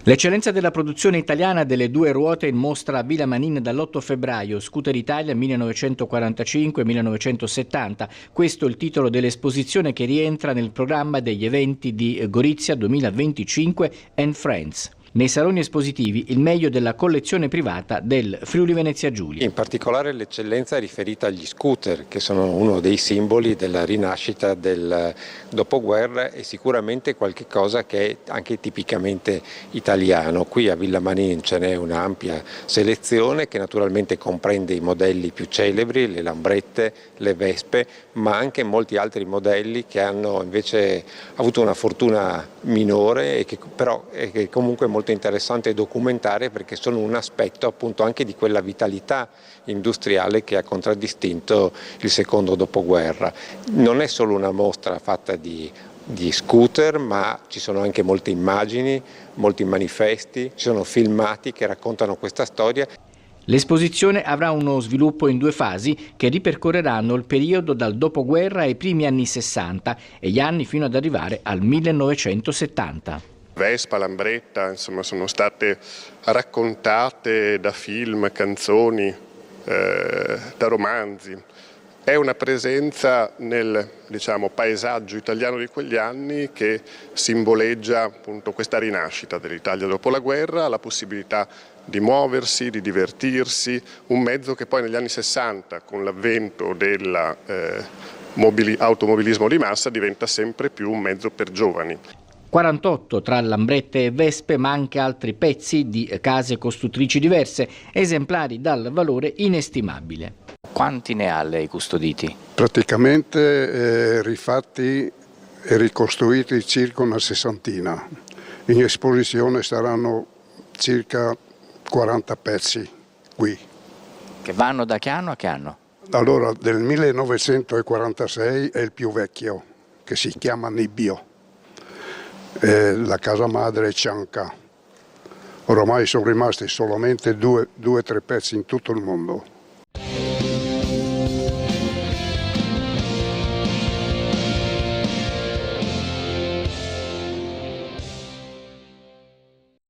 L'eccellenza della produzione italiana delle due ruote in mostra a Villa Manin dall'8 febbraio, Scooter Italia 1945-1970. Questo è il titolo dell'esposizione che rientra nel programma degli eventi di Gorizia 2025 and Friends. Nei saloni espositivi il meglio della collezione privata del Friuli Venezia Giulia. In particolare l'eccellenza è riferita agli scooter, che sono uno dei simboli della rinascita del dopoguerra e sicuramente qualche cosa che è anche tipicamente italiano. Qui a Villa Manin ce n'è un'ampia selezione che naturalmente comprende i modelli più celebri, le Lambrette, le Vespe, ma anche molti altri modelli che hanno invece avuto una fortuna minore e che però è comunque molto interessante documentare, perché sono un aspetto appunto anche di quella vitalità industriale che ha contraddistinto il secondo dopoguerra. Non è solo una mostra fatta di scooter, ma ci sono anche molte immagini, molti manifesti, ci sono filmati che raccontano questa storia. L'esposizione avrà uno sviluppo in due fasi che ripercorreranno il periodo dal dopoguerra ai primi anni 60 e gli anni fino ad arrivare al 1970. Vespa, Lambretta, insomma, sono state raccontate da film, canzoni, da romanzi. È una presenza nel, paesaggio italiano di quegli anni che simboleggia appunto questa rinascita dell'Italia dopo la guerra, la possibilità di muoversi, di divertirsi, un mezzo che poi negli anni 60 con l'avvento dell'automobilismo di massa diventa sempre più un mezzo per giovani. 48 tra Lambrette e Vespe, ma anche altri pezzi di case costruttrici diverse, esemplari dal valore inestimabile. Quanti ne ha lei custoditi? Praticamente rifatti e ricostruiti circa una sessantina. In esposizione saranno circa 40 pezzi qui. Che vanno da che anno a che anno? Allora, del 1946 è il più vecchio, che si chiama Nibbio. La casa madre è Cianca. Ormai sono rimasti solamente due o tre pezzi in tutto il mondo.